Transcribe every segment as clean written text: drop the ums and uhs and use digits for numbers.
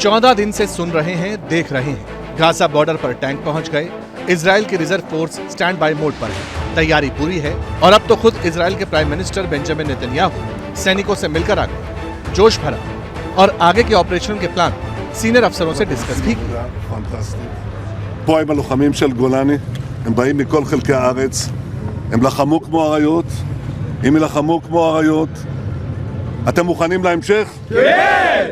14 दिन से सुन रहे हैं, देख रहे हैं। गाजा बॉर्डर पर टैंक पहुंच गए। इजराइल की reserve force stand by mode पर है। तैयारी पूरी है और अब तो खुद इजराइल के प्राइम मिनिस्टर बेंजामिन नेतन्याहू सैनिकों से मिलकर आ गए। जोश भरा और आगे के ऑपरेशन के प्लान सीनियर अफसरों से डिस्कस भी किया। פה עם הלוחמים של גולני, הם באים מכל חלקי הארץ, הם לחמו כמו אריות, אם ילחמו כמו אריות. אתם מוכנים להמשך? כן!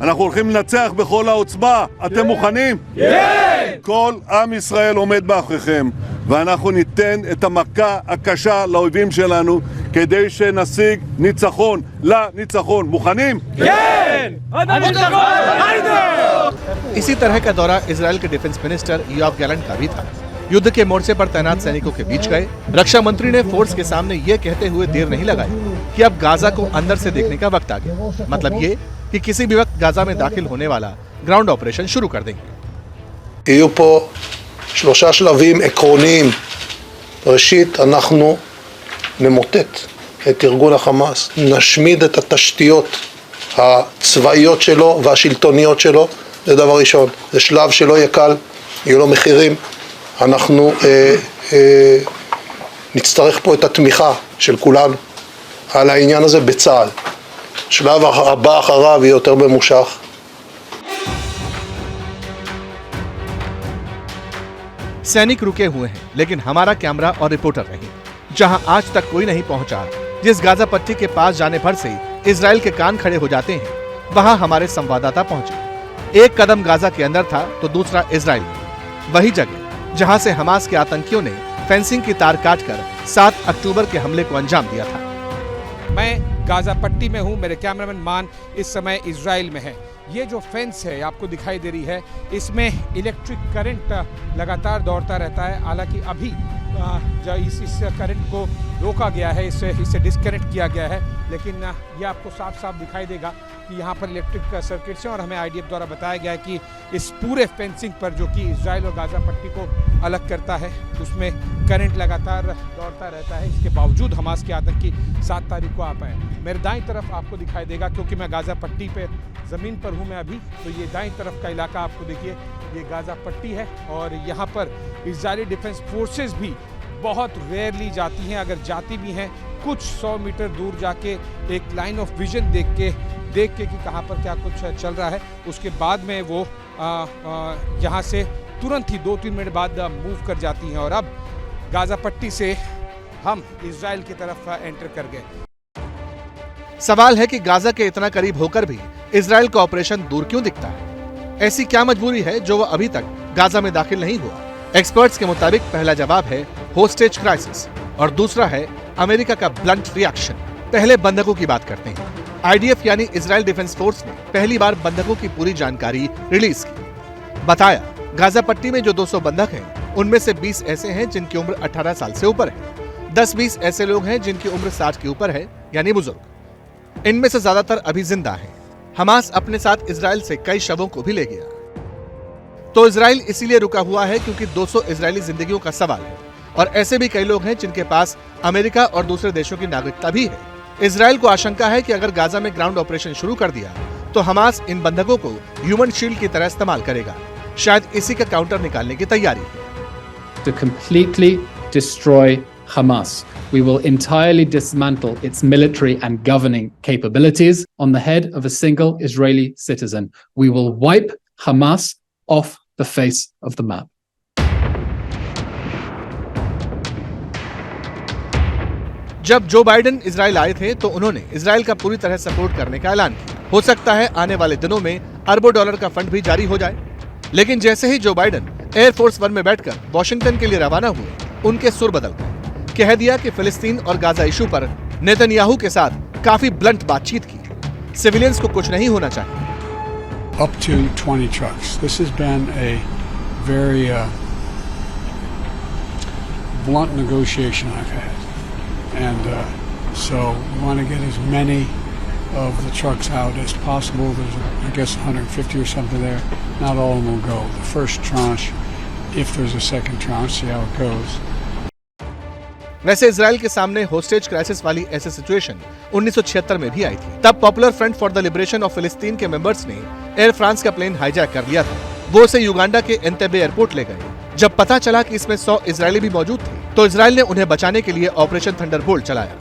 אנחנו הולכים לנצח בכל העוצמה, אתם מוכנים? כן! כל עם ישראל עומד מאחוריכם, ואנחנו ניתן את המכה הקשה לאויבים שלנו, כדי שנשיג ניצחון לניצחון. מוכנים? כן! इसी तरह का दौरा इजराइल के डिफेंस मिनिस्टर योआव गैलेंट का भी था। युद्ध के मोर्चे पर तैनात सैनिकों के बीच गए। रक्षा मंत्री ने फोर्स के सामने ये कहते हुए देर नहीं लगाई कि अब गाजा को अंदर से देखने का वक्त आ गया। मतलब ये कि किसी भी वक्त गाजा में दाखिल होने वाला ग्राउंड ऑपरेशन शुरू कर देंगे। יהיו פה 3 שלבים עקרוניים. ראשית, אנחנו נמוטט את ארגון החמאס, נשמיד את התשתיות הצבאיות שלו והשלטוניות שלו. זה דבר ראשון. זה שלב שלא יהיה קל, יהיו לו מחירים. אנחנו נצטרך פה את התמיכה של כולנו על העניין הזה בצה"ל. שלב הבא אחריו יהיה יותר ממושך. सैनिक रुके हुए हैं, लेकिन हमारा कैमरा और रिपोर्टर नहीं। जहां आज तक कोई नहीं पहुंचा, जिस गाजा पट्टी के पास जाने भर से इजराइल के कान खड़े हो जाते हैं, वहां हमारे संवाददाता पहुंचे। एक कदम गाजा के अंदर था तो दूसरा इजराइल में। वही जगह जहां से हमास के आतंकियों ने फेंसिंग की तार काटकर 7 अक्टूबर के हमले को अंजाम दिया था। मैं गाजा पट्टी में हूं, मेरे कैमरामैन मान इस समय इजराइल में है। ये जो फेंस है आपको दिखाई दे रही है, इसमें इलेक्ट्रिक करंट लगातार दौड़ता रहता है। हालांकि अभी इस करंट को रोका गया है, इसे डिस्कनेक्ट किया गया है, लेकिन ये आपको साफ साफ दिखाई देगा कि यहाँ पर इलेक्ट्रिक सर्किट्स हैं। और हमें आईडीएफ द्वारा बताया गया है कि इस पूरे फेंसिंग पर, जो कि इजराइल और गाजा पट्टी को अलग करता है, उसमें करंट लगातार दौड़ता रहता है। इसके बावजूद हमास के आतंकी 7 तारीख को आ पाए। मेरे दाईं तरफ आपको दिखाई देगा, क्योंकि मैं गाजा पट्टी पे ज़मीन पर हूँ मैं अभी, तो ये दाईं तरफ का इलाका आपको देखिए, ये गाजा पट्टी है। और यहाँ पर इजरायली डिफेंस फोर्सेस भी बहुत रेयरली जाती हैं, अगर जाती भी हैं कुछ 100 मीटर दूर जाके एक लाइन ऑफ विजन देख के कि कहाँ पर क्या कुछ चल रहा है, उसके बाद में वो यहाँ से तुरंत ही 2-3 मिनट बाद मूव कर जाती हैं। और अब गाजा पट्टी से हम इजराइल की तरफ एंटर कर गए। सवाल है कि गाजा के इतना करीब होकर भी इजराइल का ऑपरेशन दूर क्यों दिखता है? ऐसी क्या मजबूरी है जो वह अभी तक गाजा में दाखिल नहीं हुआ? एक्सपर्ट्स के मुताबिक पहला जवाब है होस्टेज क्राइसिस और दूसरा है अमेरिका का ब्लंट रिएक्शन। पहले बंधकों की बात करते हैं। आईडीएफ यानी इजराइल डिफेंस फोर्स ने पहली बार बंधकों की पूरी जानकारी रिलीज की। बताया, गाजा पट्टी में जो 200 बंधक हैं, उनमें से 20 ऐसे हैं जिनकी उम्र 18 साल से ऊपर है। 10-20 ऐसे लोग हैं जिनकी उम्र 60 के ऊपर है, यानी बुजुर्ग। इनमें से ज्यादातर अभी जिंदा हैं। हमास अपने साथ इजराइल से कई शवों को भी ले गया। तो इजराइल इसीलिए रुका हुआ है क्योंकि 200 इजरायली जिंदगियों का सवाल है। और ऐसे भी कई लोग हैं जिनके पास अमेरिका और दूसरे देशों की नागरिकता भी है। इजराइल को आशंका है कि अगर गाजा में ग्राउंड ऑपरेशन शुरू कर दिया तो हमास इन बंधकों को ह्यूमन शील्ड की तरह इस्तेमाल करेगा। शायद इसी का काउंटर निकालने की तैयारी है। To completely destroy Hamas, we will entirely dismantle its military and governing capabilities on the head of a single Israeli citizen. We will wipe Hamas off the face of the map. जब Joe Biden Israel आए थे तो उन्होंने Israel का पूरी तरह support करने का ऐलान किया। हो सकता है आने वाले दिनों में अरबों डॉलर का फंड भी जारी हो जाए। लेकिन जैसे ही जो बाइडेन एयरफोर्स 1 में बैठकर वॉशिंगटन के लिए रवाना हुए, उनके सुर बदल गए। कह दिया कि फिलिस्तीन और गाजा इशू पर नेतन्याहू के साथ काफी ब्लंट बातचीत की। सिविलियंस को कुछ नहीं होना चाहिए। Up to 20 trucks. This has been a very blunt negotiation I've had. And so we want to get as many of the trucks out as possible. There's, I guess, 150 or something there. Not all of them will go. The first tranche, if there's a second tranche, see how it goes. वैसे Israel के सामने hostage crisis वाली ऐसी situation 1976 में भी आई थी। तब popular front for the liberation of फिलिस्तीन के मेंबर्स ने एयर फ्रांस का प्लेन हाईजैक कर लिया था। वो उसे युगांडा के एंटेबे एयरपोर्ट ले गए। जब पता चला कि इसमें 100 इजरायली भी मौजूद थे, तो इजराइल ने उन्हें बचाने के लिए ऑपरेशन थंडरबोल्ट चलाया।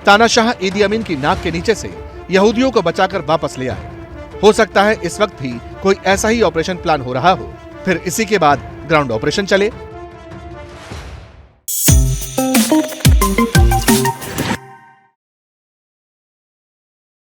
तानाशाह ईदी अमीन की नाक के नीचे से यहूदियों को बचाकर वापस ले आए। हो सकता है इस वक्त भी कोई ऐसा ही ऑपरेशन प्लान हो रहा हो, फिर इसी के बाद ग्राउंड ऑपरेशन चले।